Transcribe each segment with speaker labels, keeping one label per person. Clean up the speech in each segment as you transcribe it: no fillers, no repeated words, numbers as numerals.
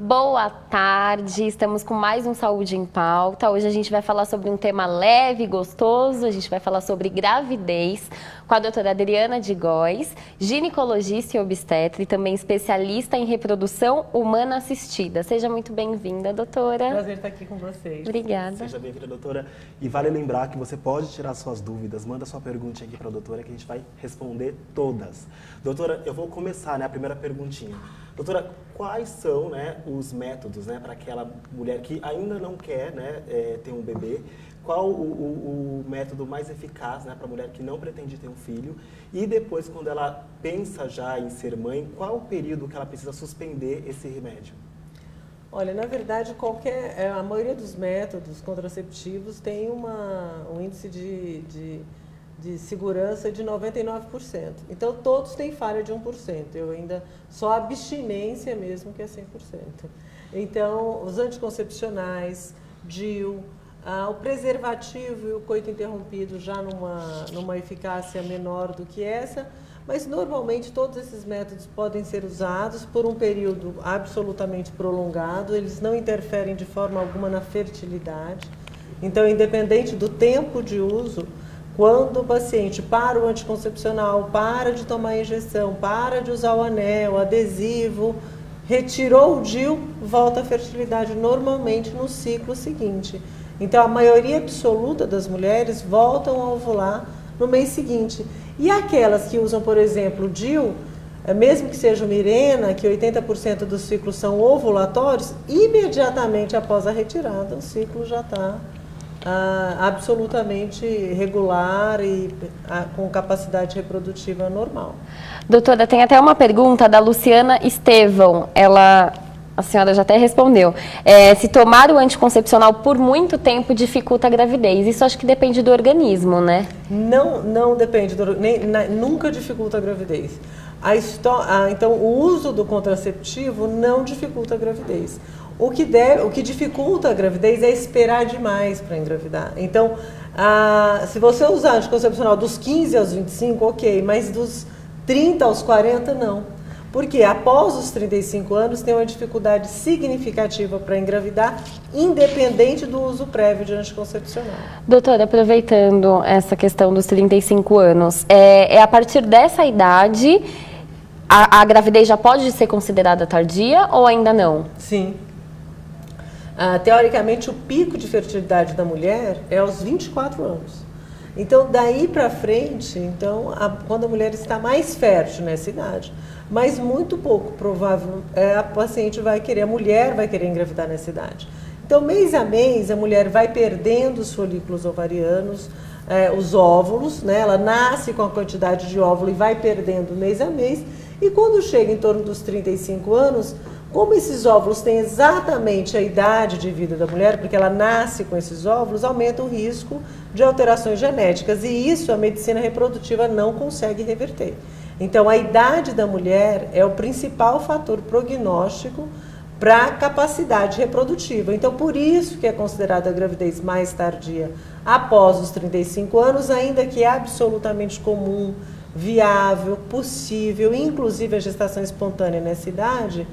Speaker 1: Boa tarde, estamos com mais um Saúde em Pauta. Hoje a gente vai falar sobre um tema leve e gostoso, a gente vai falar sobre gravidez com a doutora Adriana de Góes, ginecologista e obstetra e também especialista em reprodução humana assistida. Seja muito bem-vinda, doutora.
Speaker 2: Prazer estar aqui com vocês.
Speaker 1: Obrigada.
Speaker 3: Seja bem-vinda, doutora. E vale lembrar que você pode tirar suas dúvidas, manda sua perguntinha aqui para a doutora que a gente vai responder todas. Doutora, eu vou começar, a primeira perguntinha. Doutora, quais são, os métodos, para aquela mulher que ainda não quer, ter um bebê? Qual o método mais eficaz, para a mulher que não pretende ter um filho? E depois, quando ela pensa já em ser mãe, qual o período que ela precisa suspender esse remédio?
Speaker 2: Olha, na verdade, a maioria dos métodos contraceptivos tem um índice de segurança de 99%. Então, todos têm falha de 1%. Só a abstinência mesmo que é 100%. Então, os anticoncepcionais, DIU, o preservativo e o coito interrompido já numa eficácia menor do que essa, mas normalmente todos esses métodos podem ser usados por um período absolutamente prolongado, eles não interferem de forma alguma na fertilidade. Então, independente do tempo de uso, quando o paciente para o anticoncepcional, para de tomar a injeção, para de usar o anel, o adesivo, retirou o DIU, volta à fertilidade normalmente no ciclo seguinte. Então, a maioria absoluta das mulheres voltam a ovular no mês seguinte. E aquelas que usam, por exemplo, o DIU, mesmo que seja o Mirena, que 80% dos ciclos são ovulatórios, imediatamente após a retirada, o ciclo já está absolutamente regular e com capacidade reprodutiva normal.
Speaker 1: Doutora, tem até uma pergunta da Luciana Estevão, a senhora já até respondeu. Se tomar o anticoncepcional por muito tempo dificulta a gravidez. Isso acho que depende do organismo, né?
Speaker 2: Não depende, nunca dificulta a gravidez. Então, o uso do contraceptivo não dificulta a gravidez. O que dificulta a gravidez é esperar demais para engravidar. Então, se você usar anticoncepcional dos 15 aos 25, ok, mas dos 30 aos 40, não. Porque após os 35 anos tem uma dificuldade significativa para engravidar, independente do uso prévio de anticoncepcional.
Speaker 1: Doutora, aproveitando essa questão dos 35 anos, a partir dessa idade, a gravidez já pode ser considerada tardia ou ainda não?
Speaker 2: Sim. Teoricamente, o pico de fertilidade da mulher é aos 24 anos. Então, daí para frente, quando a mulher está mais fértil nessa idade, mas muito pouco provável, a mulher vai querer engravidar nessa idade. Então, mês a mês, a mulher vai perdendo os folículos ovarianos, os óvulos, ela nasce com a quantidade de óvulo e vai perdendo mês a mês, e quando chega em torno dos 35 anos, como esses óvulos têm exatamente a idade de vida da mulher, porque ela nasce com esses óvulos, aumenta o risco de alterações genéticas, e isso a medicina reprodutiva não consegue reverter. Então, a idade da mulher é o principal fator prognóstico para a capacidade reprodutiva. Então, por isso que é considerada a gravidez mais tardia após os 35 anos, ainda que é absolutamente comum, viável, possível, inclusive a gestação espontânea nessa idade.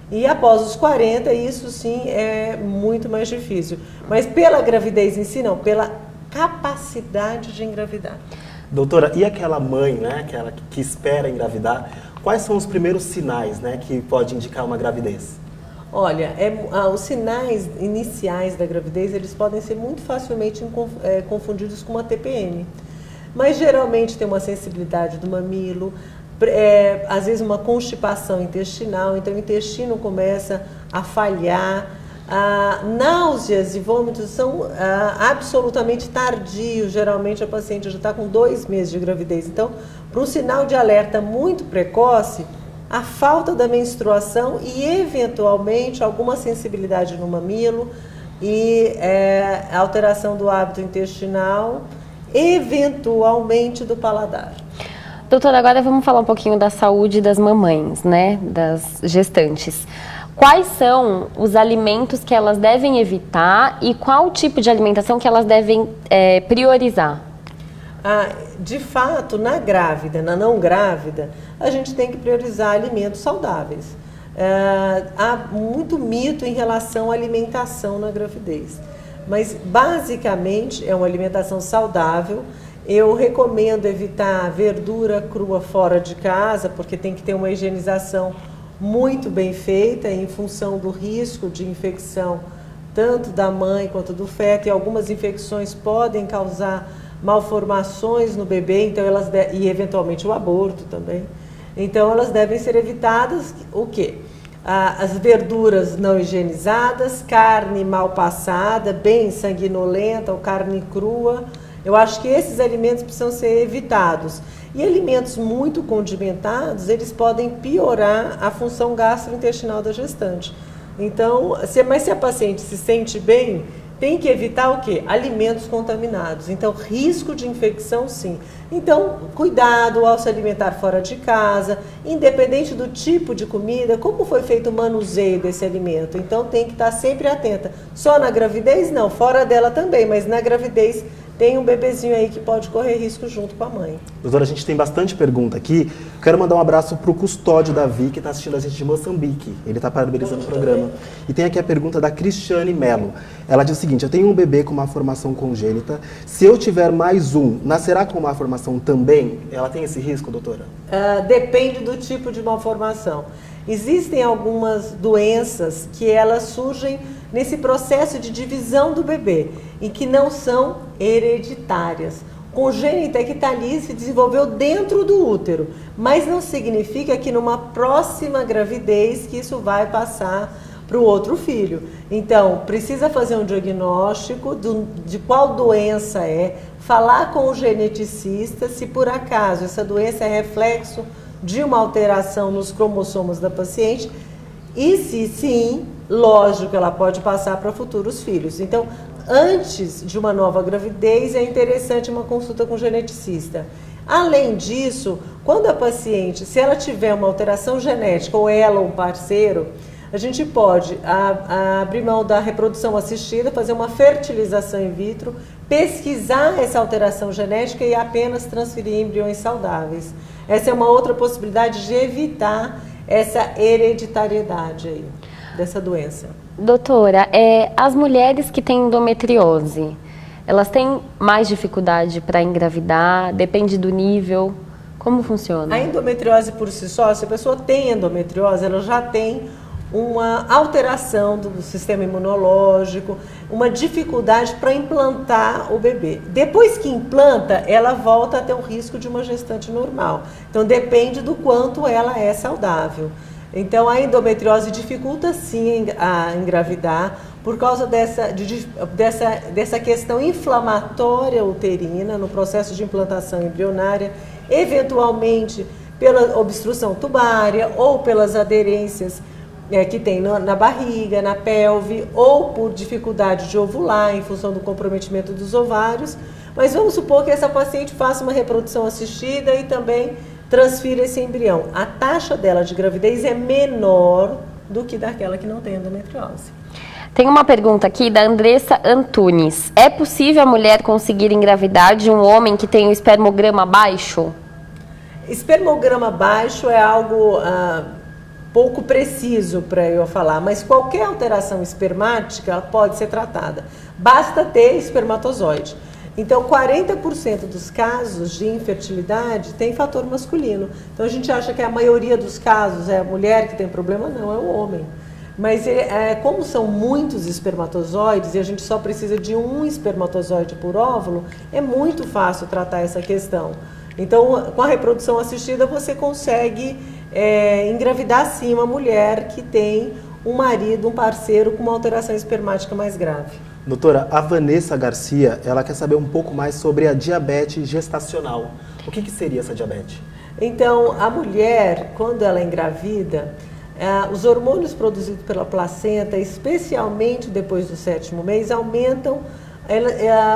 Speaker 2: E após os 40, isso sim é muito mais difícil. Mas pela gravidez em si, não, pela capacidade de engravidar.
Speaker 3: Doutora, e aquela mãe, aquela que espera engravidar, quais são os primeiros sinais, que pode indicar uma gravidez?
Speaker 2: Olha, os sinais iniciais da gravidez, eles podem ser muito facilmente confundidos com uma TPM. Mas geralmente tem uma sensibilidade do mamilo, às vezes uma constipação intestinal, então o intestino começa a falhar. Náuseas e vômitos são absolutamente tardios, geralmente a paciente já está com 2 meses de gravidez. Então, para um sinal de alerta muito precoce, a falta da menstruação e eventualmente alguma sensibilidade no mamilo e alteração do hábito intestinal, eventualmente do paladar.
Speaker 1: Doutora, agora vamos falar um pouquinho da saúde das mamães, das gestantes. Quais são os alimentos que elas devem evitar e qual tipo de alimentação que elas devem priorizar?
Speaker 2: De fato, na grávida, na não grávida, a gente tem que priorizar alimentos saudáveis. Há muito mito em relação à alimentação na gravidez, mas basicamente é uma alimentação saudável. Eu recomendo evitar verdura crua fora de casa, porque tem que ter uma higienização muito bem feita em função do risco de infecção tanto da mãe quanto do feto, e algumas infecções podem causar malformações no bebê, então e eventualmente o aborto também. Então elas devem ser evitadas o quê? As verduras não higienizadas, carne mal passada, bem sanguinolenta ou carne crua. Eu acho que esses alimentos precisam ser evitados. E alimentos muito condimentados, eles podem piorar a função gastrointestinal da gestante. Então, mas se a paciente se sente bem, tem que evitar o quê? Alimentos contaminados. Então, risco de infecção, sim. Então, cuidado ao se alimentar fora de casa, independente do tipo de comida, como foi feito o manuseio desse alimento. Então, tem que estar sempre atenta. Só na gravidez? Não, fora dela também, mas na gravidez tem um bebezinho aí que pode correr risco junto com a mãe.
Speaker 3: Doutora, a gente tem bastante pergunta aqui. Quero mandar um abraço para o custódio Davi, que está assistindo a gente de Moçambique. Ele está parabenizando o programa. E tem aqui a pergunta da Cristiane Melo. Ela diz o seguinte: eu tenho um bebê com uma formação congênita. Se eu tiver mais um, nascerá com uma malformação também? Ela tem esse risco, doutora?
Speaker 2: Depende do tipo de malformação. Existem algumas doenças que elas surgem nesse processo de divisão do bebê e que não são hereditárias. Congênita é que está ali, se desenvolveu dentro do útero, mas não significa que numa próxima gravidez que isso vai passar para o outro filho. Então, precisa fazer um diagnóstico de qual doença é, falar com o geneticista se por acaso essa doença é reflexo de uma alteração nos cromossomos da paciente, e se sim, lógico, ela pode passar para futuros filhos. Então, antes de uma nova gravidez, é interessante uma consulta com o geneticista. Além disso, quando a paciente, se ela tiver uma alteração genética, ou ela ou um parceiro, a gente pode abrir mão da reprodução assistida, fazer uma fertilização in vitro, pesquisar essa alteração genética e apenas transferir embriões saudáveis. Essa é uma outra possibilidade de evitar essa hereditariedade aí, dessa doença.
Speaker 1: Doutora, as mulheres que têm endometriose, elas têm mais dificuldade para engravidar? Depende do nível? Como funciona?
Speaker 2: A endometriose por si só, se a pessoa tem endometriose, ela já tem uma alteração do sistema imunológico, uma dificuldade para implantar o bebê. Depois que implanta, ela volta a ter o risco de uma gestante normal. Então depende do quanto ela é saudável. Então a endometriose dificulta sim a engravidar por causa dessa questão inflamatória uterina no processo de implantação embrionária, eventualmente pela obstrução tubária ou pelas aderências que tem na barriga, na pelve, ou por dificuldade de ovular em função do comprometimento dos ovários. Mas vamos supor que essa paciente faça uma reprodução assistida e também transfira esse embrião. A taxa dela de gravidez é menor do que daquela que não tem endometriose.
Speaker 1: Tem uma pergunta aqui da Andressa Antunes. É possível a mulher conseguir engravidar de um homem que tem o espermograma baixo?
Speaker 2: Espermograma baixo é algo pouco preciso para eu falar, mas qualquer alteração espermática pode ser tratada. Basta ter espermatozoide. Então, 40% dos casos de infertilidade tem fator masculino. Então, a gente acha que a maioria dos casos é a mulher que tem problema, não, é o homem. Mas como são muitos espermatozoides e a gente só precisa de um espermatozoide por óvulo, é muito fácil tratar essa questão. Então, com a reprodução assistida, você consegue engravidar sim uma mulher que tem um marido, um parceiro com uma alteração espermática mais grave.
Speaker 3: Doutora, a Vanessa Garcia, ela quer saber um pouco mais sobre a diabetes gestacional. O que seria essa diabetes?
Speaker 2: Então, a mulher, quando ela engravida, os hormônios produzidos pela placenta, especialmente depois do 7º mês, aumentam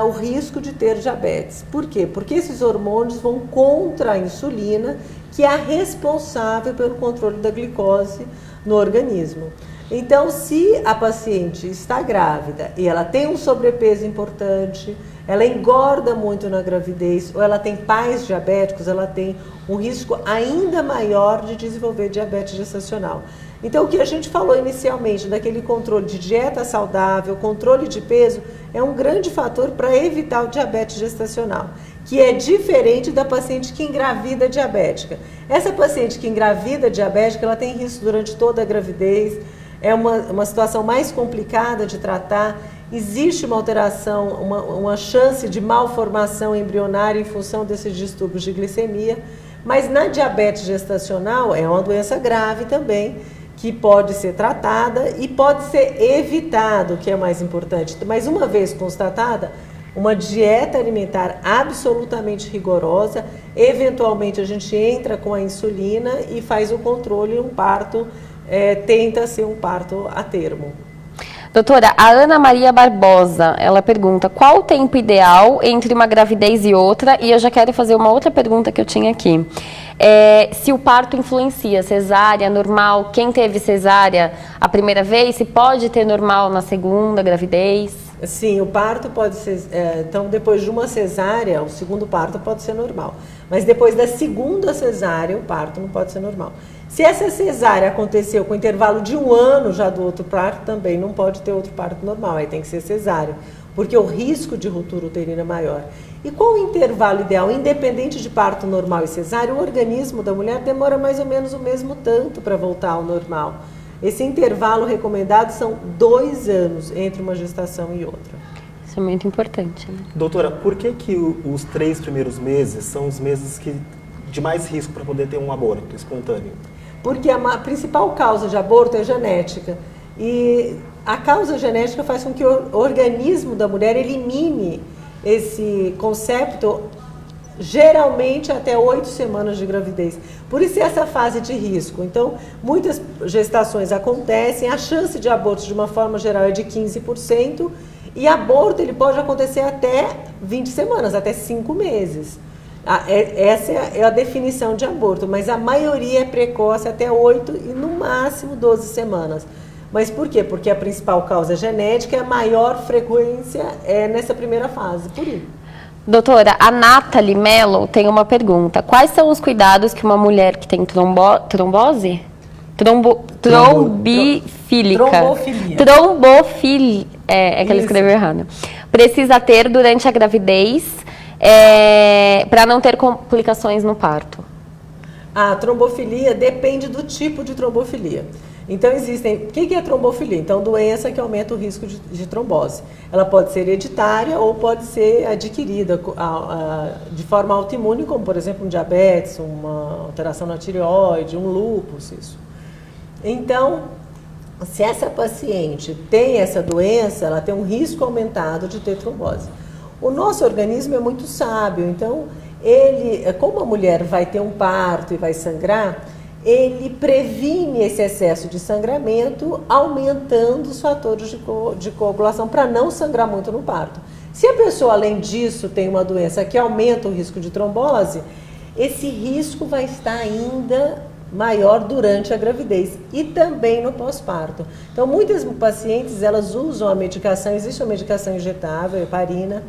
Speaker 2: o risco de ter diabetes. Por quê? Porque esses hormônios vão contra a insulina, que é a responsável pelo controle da glicose no organismo. Então, se a paciente está grávida e ela tem um sobrepeso importante, ela engorda muito na gravidez, ou ela tem pais diabéticos, ela tem um risco ainda maior de desenvolver diabetes gestacional. Então, o que a gente falou inicialmente, daquele controle de dieta saudável, controle de peso, é um grande fator para evitar o diabetes gestacional, que é diferente da paciente que engravida diabética. Essa paciente que engravida diabética, ela tem risco durante toda a gravidez, é uma situação mais complicada de tratar, existe uma alteração, uma chance de malformação embrionária em função desses distúrbios de glicemia, mas na diabetes gestacional é uma doença grave também, que pode ser tratada e pode ser evitado, que é mais importante. Mas uma vez constatada, uma dieta alimentar absolutamente rigorosa, eventualmente a gente entra com a insulina e faz o controle, um parto, tenta ser um parto a termo.
Speaker 1: Doutora, a Ana Maria Barbosa, ela pergunta qual o tempo ideal entre uma gravidez e outra, e eu já quero fazer uma outra pergunta que eu tinha aqui. Se o parto influencia, cesárea, normal, quem teve cesárea a primeira vez, se pode ter normal na segunda gravidez?
Speaker 2: Sim, o parto pode ser, então depois de uma cesárea, o segundo parto pode ser normal, mas depois da segunda cesárea, o parto não pode ser normal. Se essa cesárea aconteceu com intervalo de 1 ano já do outro parto, também não pode ter outro parto normal, aí tem que ser cesárea, porque o risco de ruptura uterina é maior. E qual o intervalo ideal? Independente de parto normal e cesárea, o organismo da mulher demora mais ou menos o mesmo tanto para voltar ao normal. Esse intervalo recomendado são 2 anos entre uma gestação e outra.
Speaker 1: Isso é muito importante, né?
Speaker 3: Doutora, por que os 3 primeiros meses são os meses de mais risco para poder ter um aborto espontâneo?
Speaker 2: Porque a principal causa de aborto é genética. E a causa genética faz com que o organismo da mulher elimine esse concepto geralmente até 8 semanas de gravidez. Por isso essa fase de risco. Então, muitas gestações acontecem, a chance de aborto de uma forma geral é de 15%, e aborto ele pode acontecer até 20 semanas, até 5 meses. Essa é a definição de aborto, mas a maioria é precoce até 8 e no máximo 12 semanas. Mas por quê? Porque a principal causa genética e a maior frequência é nessa primeira fase, por isso.
Speaker 1: Doutora, a Nathalie Mello tem uma pergunta. Quais são os cuidados que uma mulher que tem trombose? Trombofílica. Trombofilia. É que ela escreveu errado. Precisa ter durante a gravidez para não ter complicações no parto.
Speaker 2: A trombofilia depende do tipo de trombofilia. Então existem, o que é trombofilia? Então doença que aumenta o risco de trombose. Ela pode ser hereditária ou pode ser adquirida de forma autoimune, como por exemplo um diabetes, uma alteração na tireoide, um lúpus, isso. Então, se essa paciente tem essa doença, ela tem um risco aumentado de ter trombose. O nosso organismo é muito sábio, então como a mulher vai ter um parto e vai sangrar, ele previne esse excesso de sangramento, aumentando os fatores de coagulação para não sangrar muito no parto. Se a pessoa, além disso, tem uma doença que aumenta o risco de trombose, esse risco vai estar ainda maior durante a gravidez e também no pós-parto. Então, muitas pacientes, elas usam a medicação, existe uma medicação injetável, heparina,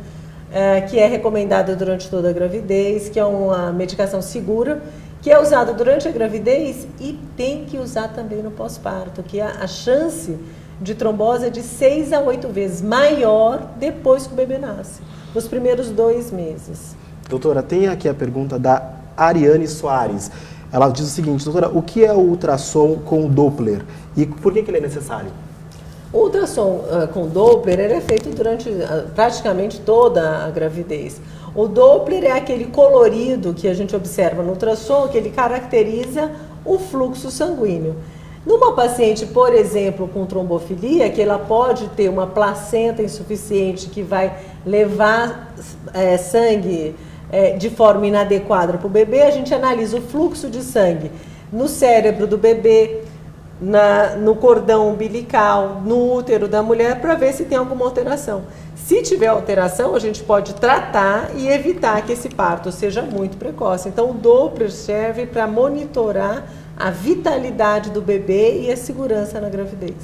Speaker 2: que é recomendada durante toda a gravidez, que é uma medicação segura, que é usada durante a gravidez e tem que usar também no pós-parto, que a chance de trombose é de 6 a 8 vezes maior depois que o bebê nasce, nos primeiros 2 meses.
Speaker 3: Doutora, tem aqui a pergunta da Ariane Soares. Ela diz o seguinte: doutora, o que é o ultrassom com Doppler e por que ele é necessário?
Speaker 2: O ultrassom com Doppler ele é feito durante praticamente toda a gravidez. O Doppler é aquele colorido que a gente observa no ultrassom, que ele caracteriza o fluxo sanguíneo. Numa paciente, por exemplo, com trombofilia, que ela pode ter uma placenta insuficiente que vai levar sangue de forma inadequada para o bebê, a gente analisa o fluxo de sangue no cérebro do bebê, no cordão umbilical, no útero da mulher, para ver se tem alguma alteração. Se tiver alteração, a gente pode tratar e evitar que esse parto seja muito precoce. Então, o Doppler serve para monitorar a vitalidade do bebê e a segurança na gravidez.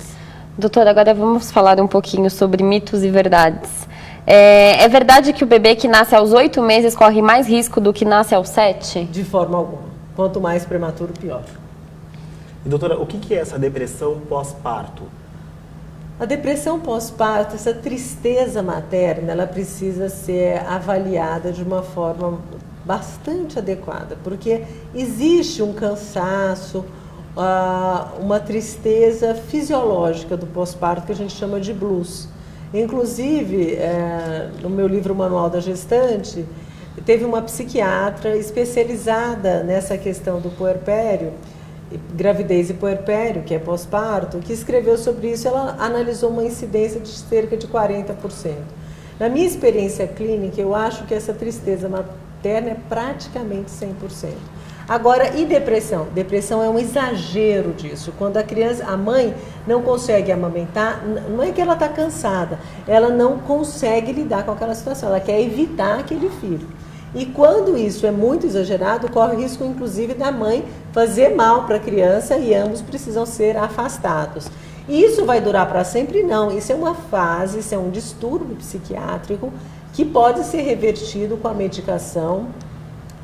Speaker 1: Doutora, agora vamos falar um pouquinho sobre mitos e verdades. É verdade que o bebê que nasce aos 8 meses corre mais risco do que nasce aos 7?
Speaker 2: De forma alguma. Quanto mais prematuro, pior.
Speaker 3: E doutora, o que é essa depressão pós-parto?
Speaker 2: A depressão pós-parto, essa tristeza materna, ela precisa ser avaliada de uma forma bastante adequada, porque existe um cansaço, uma tristeza fisiológica do pós-parto que a gente chama de blues. Inclusive, no meu livro Manual da Gestante, teve uma psiquiatra especializada nessa questão do puerpério, gravidez e puerpério, que é pós-parto, que escreveu sobre isso. Ela analisou uma incidência de cerca de 40%. Na minha experiência clínica, eu acho que essa tristeza materna é praticamente 100%. Agora, e depressão? Depressão é um exagero disso. Quando a mãe não consegue amamentar, não é que ela está cansada, ela não consegue lidar com aquela situação, ela quer evitar aquele filho. E quando isso é muito exagerado, corre o risco, inclusive, da mãe fazer mal para a criança e ambos precisam ser afastados. E isso vai durar para sempre? Não. Isso é uma fase, isso é um distúrbio psiquiátrico que pode ser revertido com a medicação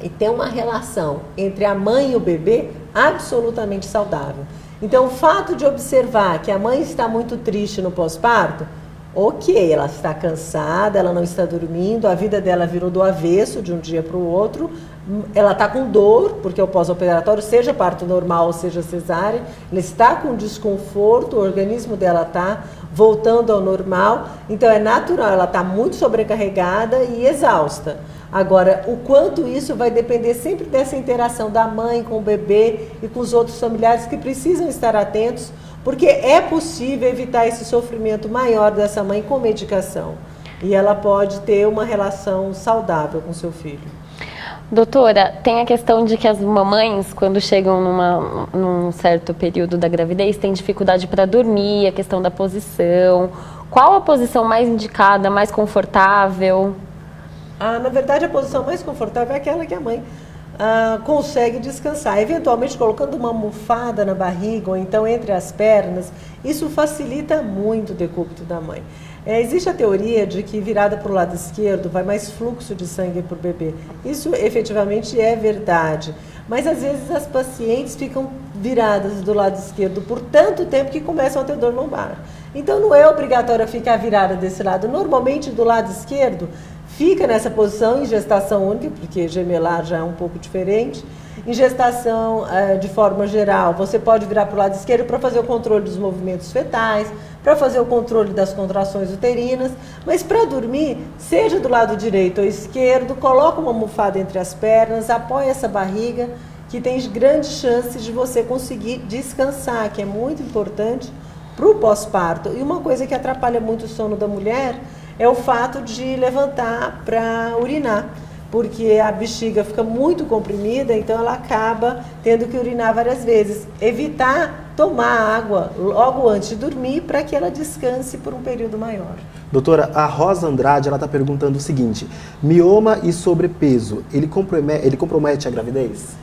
Speaker 2: e tem uma relação entre a mãe e o bebê absolutamente saudável. Então, o fato de observar que a mãe está muito triste no pós-parto, ok, ela está cansada, ela não está dormindo, a vida dela virou do avesso de um dia para o outro, ela está com dor, porque é o pós-operatório, seja parto normal ou seja cesárea, ela está com desconforto, o organismo dela está voltando ao normal, então é natural, ela está muito sobrecarregada e exausta. Agora, o quanto isso vai depender sempre dessa interação da mãe com o bebê e com os outros familiares que precisam estar atentos, porque é possível evitar esse sofrimento maior dessa mãe com medicação. E ela pode ter uma relação saudável com seu filho.
Speaker 1: Doutora, tem a questão de que as mamães, quando chegam num certo período da gravidez, têm dificuldade para dormir, a questão da posição. Qual a posição mais indicada, mais confortável?
Speaker 2: Na verdade, a posição mais confortável é aquela que a mãe consegue descansar, eventualmente colocando uma almofada na barriga ou então entre as pernas. Isso facilita muito o decúbito da mãe. Existe a teoria de que virada para o lado esquerdo vai mais fluxo de sangue para o bebê. Isso efetivamente é verdade, mas às vezes as pacientes ficam viradas do lado esquerdo por tanto tempo que começam a ter dor lombar. Então não é obrigatório ficar virada desse lado. Normalmente do lado esquerdo fica nessa posição em gestação única, porque gemelar já é um pouco diferente. Em gestação, de forma geral, você pode virar para o lado esquerdo para fazer o controle dos movimentos fetais, para fazer o controle das contrações uterinas, mas para dormir, seja do lado direito ou esquerdo, coloca uma almofada entre as pernas, apoia essa barriga, que tem grandes chances de você conseguir descansar, que é muito importante para o pós-parto. E uma coisa que atrapalha muito o sono da mulher é o fato de levantar para urinar, porque a bexiga fica muito comprimida, então ela acaba tendo que urinar várias vezes. Evitar tomar água logo antes de dormir para que ela descanse por um período maior.
Speaker 3: Doutora, a Rosa Andrade está perguntando o seguinte: mioma e sobrepeso, ele compromete a gravidez?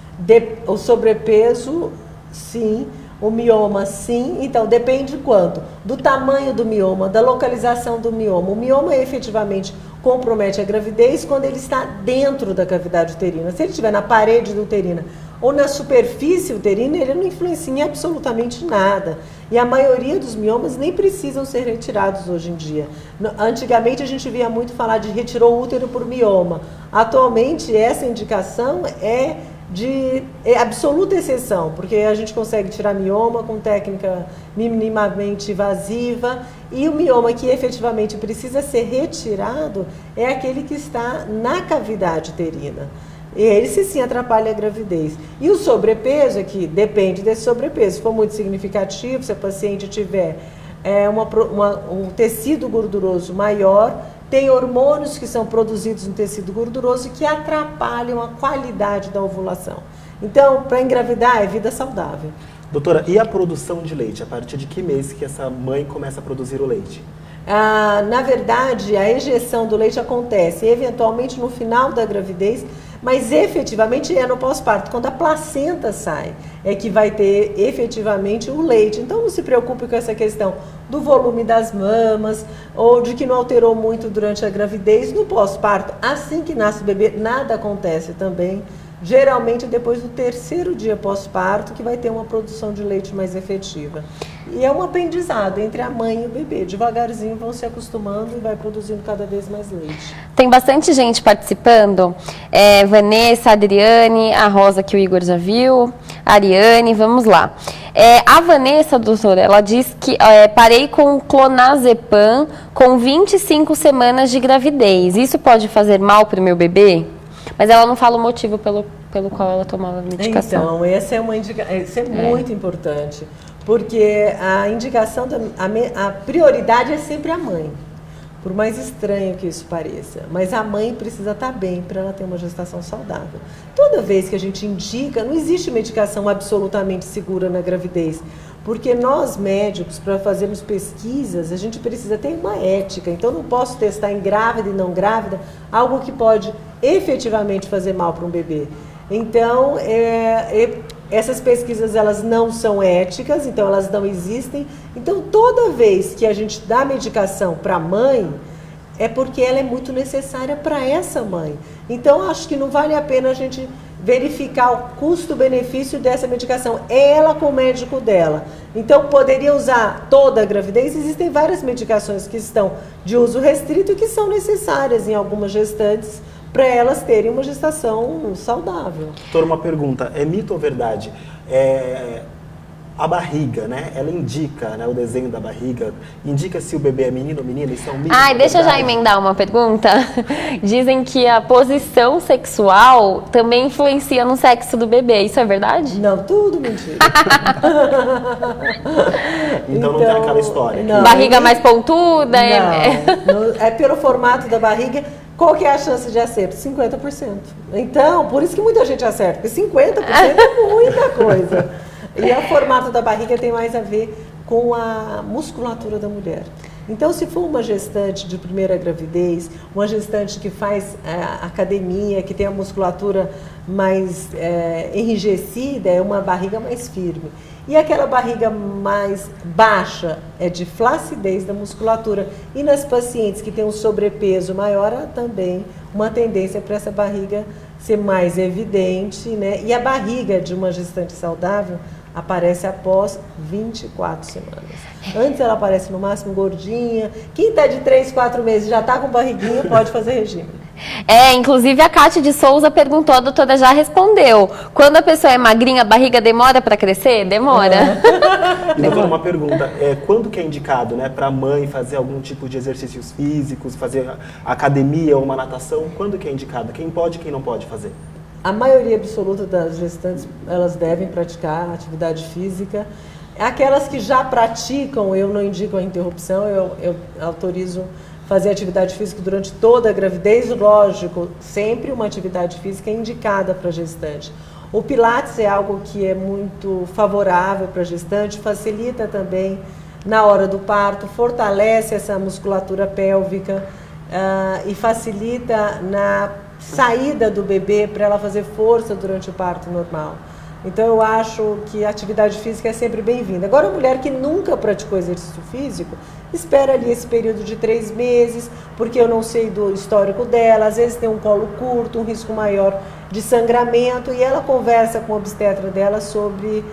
Speaker 2: O sobrepeso, sim. O mioma, sim. Então, depende de quanto? Do tamanho do mioma, da localização do mioma. O mioma efetivamente compromete a gravidez quando ele está dentro da cavidade uterina. Se ele estiver na parede uterina ou na superfície uterina, ele não influencia em absolutamente nada. E a maioria dos miomas nem precisam ser retirados hoje em dia. Antigamente a gente via muito falar de retirou o útero por mioma. Atualmente essa indicação é absoluta exceção, porque a gente consegue tirar mioma com técnica minimamente invasiva, e o mioma que efetivamente precisa ser retirado é aquele que está na cavidade uterina. Esse sim atrapalha a gravidez. E o sobrepeso aqui depende desse sobrepeso. Se for muito significativo, se a paciente tiver um tecido gorduroso maior, tem hormônios que são produzidos no tecido gorduroso que atrapalham a qualidade da ovulação. Então, para engravidar é vida saudável.
Speaker 3: Doutora, e a produção de leite? A partir de que mês que essa mãe começa a produzir o leite?
Speaker 2: Na verdade, a ejeção do leite acontece eventualmente no final da gravidez, Mas efetivamente é no pós-parto, quando a placenta sai, é que vai ter efetivamente o leite. Então não se preocupe com essa questão do volume das mamas ou de que não alterou muito durante a gravidez. No pós-parto, assim que nasce o bebê, nada acontece também. Geralmente depois do 3º dia pós-parto que vai ter uma produção de leite mais efetiva. E é um aprendizado entre a mãe e o bebê. Devagarzinho vão se acostumando e vai produzindo cada vez mais leite.
Speaker 1: Tem bastante gente participando. Vanessa, Adriane, a Rosa que o Igor já viu, a Ariane, vamos lá. A Vanessa, doutora, ela diz que parei com clonazepam com 25 semanas de gravidez. Isso pode fazer mal para o meu bebê? Mas ela não fala o motivo pelo qual ela tomava a medicação.
Speaker 2: Então, essa é muito importante, porque a indicação, a prioridade é sempre a mãe, por mais estranho que isso pareça. Mas a mãe precisa estar bem para ela ter uma gestação saudável. Toda vez que a gente indica, não existe medicação absolutamente segura na gravidez, porque nós médicos, para fazermos pesquisas, a gente precisa ter uma ética. Então, não posso testar em grávida e não grávida algo que pode efetivamente fazer mal para um bebê. Então, essas pesquisas elas não são éticas, então elas não existem. Então, toda vez que a gente dá medicação para a mãe, é porque ela é muito necessária para essa mãe. Então, acho que não vale a pena a gente verificar o custo-benefício dessa medicação, ela com o médico dela. Então, poderia usar toda a gravidez? Existem várias medicações que estão de uso restrito e que são necessárias em algumas gestantes para elas terem uma gestação saudável.
Speaker 3: Doutora, uma pergunta, é mito ou verdade? A barriga, né? Ela indica, né, o desenho da barriga, indica se o bebê é menino ou menina? Isso é um mito?
Speaker 1: Deixa eu já emendar uma pergunta. Dizem que a posição sexual também influencia no sexo do bebê. Isso é verdade?
Speaker 2: Não, tudo mentira.
Speaker 3: Então não tem aquela história.
Speaker 2: Não,
Speaker 1: barriga mais pontuda?
Speaker 2: É pelo formato da barriga. Qual que é a chance de acerto? 50%. Então, por isso que muita gente acerta, porque 50% é muita coisa. E o formato da barriga tem mais a ver com a musculatura da mulher. Então, se for uma gestante de primeira gravidez, uma gestante que faz academia, que tem a musculatura mais enrijecida, é uma barriga mais firme. E aquela barriga mais baixa é de flacidez da musculatura. E nas pacientes que têm um sobrepeso maior, há também uma tendência para essa barriga ser mais evidente, né? E a barriga de uma gestante saudável aparece após 24 semanas. Antes ela aparece no máximo gordinha. Quem está de 3, 4 meses já está com barriguinha, pode fazer regime.
Speaker 1: Inclusive a Cátia de Souza perguntou, a doutora já respondeu. Quando a pessoa é magrinha, a barriga demora para crescer? Demora.
Speaker 3: E doutora, uma pergunta, quando que é indicado, né, para a mãe fazer algum tipo de exercícios físicos, fazer academia ou uma natação? Quando que é indicado? Quem pode e quem não pode fazer?
Speaker 2: A maioria absoluta das gestantes, elas devem praticar atividade física. Aquelas que já praticam, eu não indico a interrupção, eu autorizo fazer atividade física durante toda a gravidez. Lógico, sempre uma atividade física é indicada para a gestante. O Pilates é algo que é muito favorável para a gestante, facilita também na hora do parto, fortalece essa musculatura pélvica e facilita na saída do bebê para ela fazer força durante o parto normal. Então eu acho que a atividade física é sempre bem-vinda. Agora, a mulher que nunca praticou exercício físico, espera ali esse período de 3 meses, porque eu não sei do histórico dela, às vezes tem um colo curto, um risco maior de sangramento, e ela conversa com o obstetra dela sobre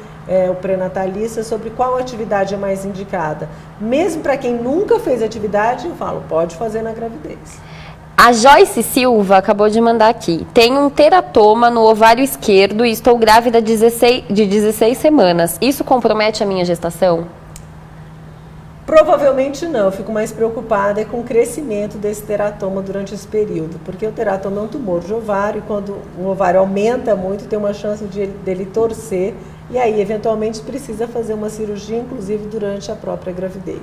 Speaker 2: o pré-natalista, sobre qual atividade é mais indicada. Mesmo para quem nunca fez atividade, eu falo, pode fazer na gravidez.
Speaker 1: A Joyce Silva acabou de mandar aqui. Tenho um teratoma no ovário esquerdo e estou grávida de 16 semanas. Isso compromete a minha gestação?
Speaker 2: Provavelmente não. Eu fico mais preocupada com o crescimento desse teratoma durante esse período. Porque o teratoma é um tumor de ovário e quando o ovário aumenta muito, tem uma chance dele torcer. E aí, eventualmente, precisa fazer uma cirurgia, inclusive durante a própria gravidez.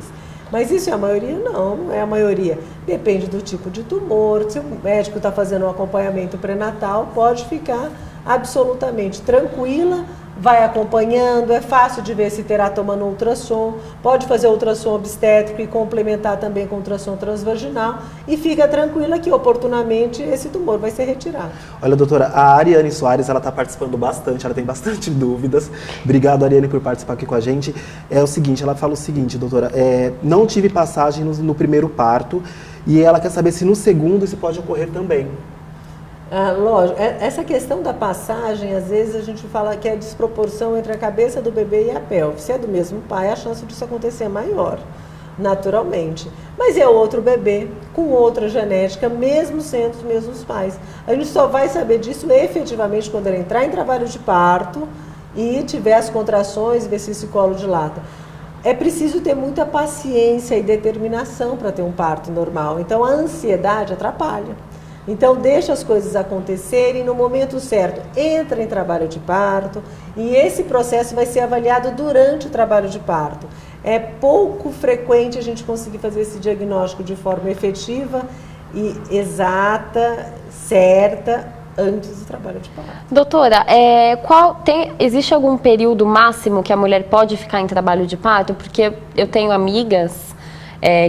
Speaker 2: Mas isso é a maioria? Não, não é a maioria. Depende do tipo de tumor. Se o médico está fazendo um acompanhamento pré-natal, pode ficar absolutamente tranquila, vai acompanhando, é fácil de ver se teratoma no ultrassom, pode fazer ultrassom obstétrico e complementar também com ultrassom transvaginal e fica tranquila que oportunamente esse tumor vai ser retirado.
Speaker 3: Olha, doutora, a Ariane Soares, ela está participando bastante, ela tem bastante dúvidas. Obrigado, Ariane, por participar aqui com a gente. É o seguinte, ela fala o seguinte, doutora, não tive passagem no primeiro parto e ela quer saber se no segundo isso pode ocorrer também.
Speaker 2: Lógico, essa questão da passagem, às vezes a gente fala que é a desproporção entre a cabeça do bebê e a pelve. Se é do mesmo pai, a chance disso acontecer é maior, naturalmente. Mas é outro bebê, com outra genética, mesmo sendo os mesmos pais. A gente só vai saber disso efetivamente quando ele entrar em trabalho de parto e tiver as contrações, ver se esse colo dilata. É preciso ter muita paciência e determinação para ter um parto normal. Então a ansiedade atrapalha. Então, deixa as coisas acontecerem no momento certo. Entra em trabalho de parto e esse processo vai ser avaliado durante o trabalho de parto. É pouco frequente a gente conseguir fazer esse diagnóstico de forma efetiva e exata, certa, antes do trabalho de parto.
Speaker 1: Doutora, existe algum período máximo que a mulher pode ficar em trabalho de parto? Porque eu tenho amigas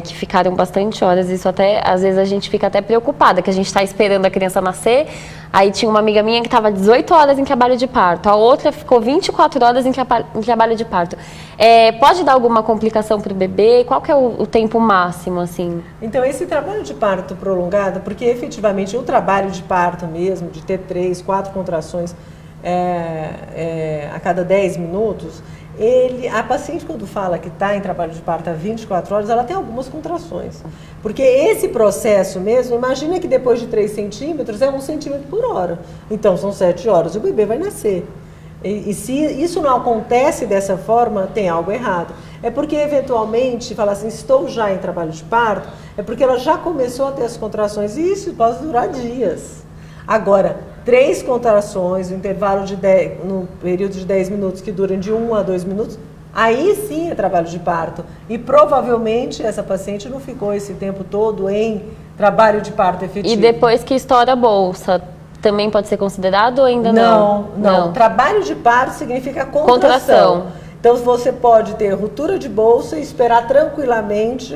Speaker 1: que ficaram bastante horas, isso até, às vezes a gente fica até preocupada, que a gente está esperando a criança nascer, aí tinha uma amiga minha que estava 18 horas em trabalho de parto, a outra ficou 24 horas em trabalho de parto. Pode dar alguma complicação para o bebê? Qual que é o tempo máximo, assim?
Speaker 2: Então, esse trabalho de parto prolongado, porque efetivamente o trabalho de parto mesmo, de ter 3, 4 contrações a cada 10 minutos, a paciente, quando fala que está em trabalho de parto há 24 horas, ela tem algumas contrações. Porque esse processo mesmo, imagina que depois de 3 centímetros é 1 centímetro por hora. Então, são 7 horas, o bebê vai nascer. E se isso não acontece dessa forma, tem algo errado. É porque, eventualmente, fala assim, estou já em trabalho de parto, é porque ela já começou a ter as contrações, e isso pode durar dias. Agora, 3 contrações no intervalo no período de 10 minutos, que duram de 1 a 2 minutos, aí sim é trabalho de parto. E provavelmente essa paciente não ficou esse tempo todo em trabalho de parto efetivo.
Speaker 1: E depois que estoura a bolsa, também pode ser considerado ou ainda não?
Speaker 2: Não. Trabalho de parto significa contração. Então, você pode ter ruptura de bolsa e esperar tranquilamente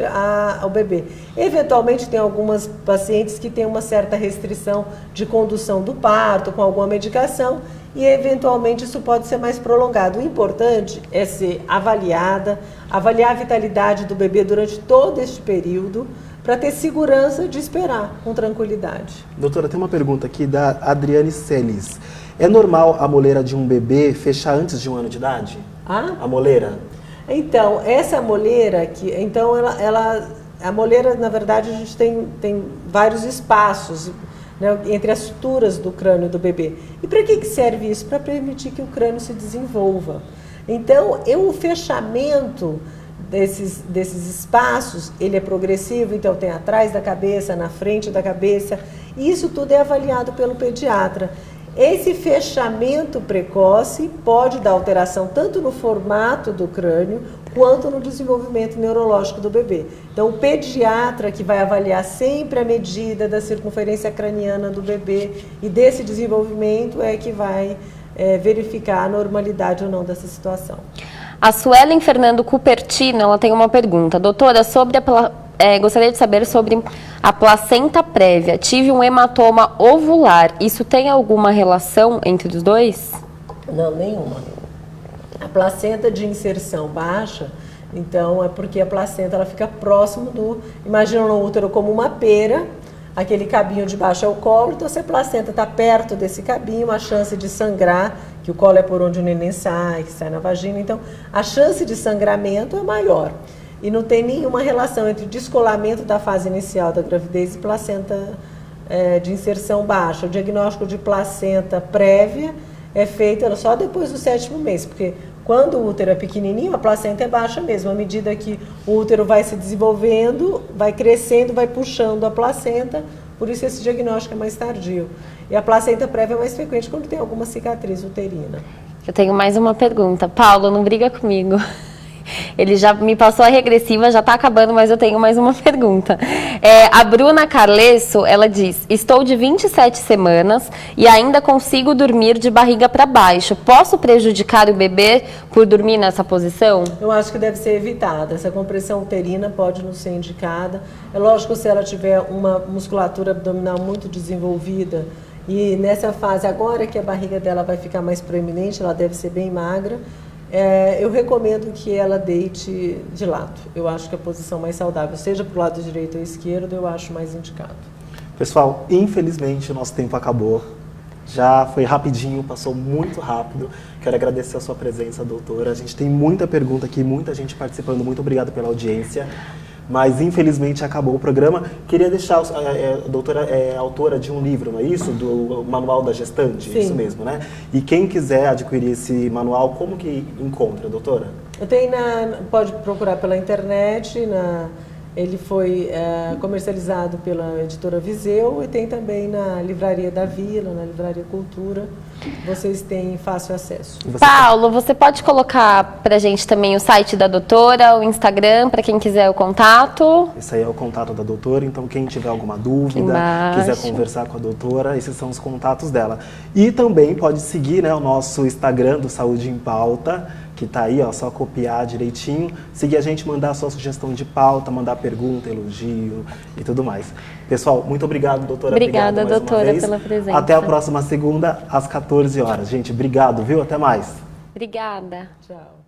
Speaker 2: o bebê. Eventualmente, tem algumas pacientes que têm uma certa restrição de condução do parto, com alguma medicação, e eventualmente isso pode ser mais prolongado. O importante é ser avaliar a vitalidade do bebê durante todo este período, para ter segurança de esperar com tranquilidade.
Speaker 3: Doutora, tem uma pergunta aqui da Adriane Celis. É normal a moleira de um bebê fechar antes de 1 ano de idade? A moleira?
Speaker 2: Então, essa moleira aqui, então a moleira, na verdade, a gente tem vários espaços, né, entre as suturas do crânio do bebê. E para que serve isso? Para permitir que o crânio se desenvolva. Então, o fechamento desses espaços, ele é progressivo, então tem atrás da cabeça, na frente da cabeça, e isso tudo é avaliado pelo pediatra. Esse fechamento precoce pode dar alteração tanto no formato do crânio quanto no desenvolvimento neurológico do bebê. Então, o pediatra que vai avaliar sempre a medida da circunferência craniana do bebê e desse desenvolvimento é que vai verificar a normalidade ou não dessa situação.
Speaker 1: A Suelen Fernando Cupertino, ela tem uma pergunta. Doutora, gostaria de saber sobre a placenta prévia. Tive um hematoma ovular. Isso tem alguma relação entre os dois?
Speaker 2: Não, nenhuma. A placenta de inserção baixa, então é porque a placenta ela fica próximo imagina no útero como uma pera, aquele cabinho de baixo é o colo, então se a placenta está perto desse cabinho, a chance de sangrar, que o colo é por onde o neném sai, que sai na vagina, então a chance de sangramento é maior. E não tem nenhuma relação entre descolamento da fase inicial da gravidez e placenta de inserção baixa. O diagnóstico de placenta prévia é feito só depois do 7º mês, porque quando o útero é pequenininho, a placenta é baixa mesmo. À medida que o útero vai se desenvolvendo, vai crescendo, vai puxando a placenta, por isso esse diagnóstico é mais tardio. E a placenta prévia é mais frequente quando tem alguma cicatriz uterina.
Speaker 1: Eu tenho mais uma pergunta. Paulo, não briga comigo. Ele já me passou a regressiva, já está acabando, mas eu tenho mais uma pergunta. A Bruna Carlesso, ela diz: estou de 27 semanas e ainda consigo dormir de barriga para baixo. Posso prejudicar o bebê por dormir nessa posição?
Speaker 2: Eu acho que deve ser evitada. Essa compressão uterina pode não ser indicada. É lógico, se ela tiver uma musculatura abdominal muito desenvolvida e nessa fase agora que a barriga dela vai ficar mais proeminente, ela deve ser bem magra. Eu recomendo que ela deite de lado. Eu acho que a posição mais saudável, seja para o lado direito ou esquerdo, eu acho mais indicado.
Speaker 3: Pessoal, infelizmente o nosso tempo acabou. Já foi rapidinho, passou muito rápido. Quero agradecer a sua presença, doutora. A gente tem muita pergunta aqui, muita gente participando. Muito obrigado pela audiência. Mas, infelizmente, acabou o programa. Queria deixar... A doutora é autora de um livro, não é isso? Do Manual da Gestante?
Speaker 2: Sim.
Speaker 3: Isso mesmo, né? E quem quiser adquirir esse manual, como que encontra, doutora?
Speaker 2: Pode procurar pela internet. Ele foi comercializado pela editora Viseu e tem também na Livraria da Vila, na Livraria Cultura. Vocês têm fácil acesso.
Speaker 1: Paulo, você pode colocar pra gente também o site da doutora, o Instagram, para quem quiser o contato?
Speaker 3: Esse aí é o contato da doutora, então quem tiver alguma dúvida, quiser conversar com a doutora, esses são os contatos dela. E também pode seguir, né, o nosso Instagram do Saúde em Pauta, que tá aí, ó, só copiar direitinho, seguir a gente, mandar a sua sugestão de pauta, mandar pergunta, elogio e tudo mais. Pessoal, muito obrigado, doutora.
Speaker 1: Obrigada, doutora, pela presença.
Speaker 3: Até a próxima segunda, às 14 horas. Gente, obrigado, viu? Até mais.
Speaker 1: Obrigada.
Speaker 2: Tchau.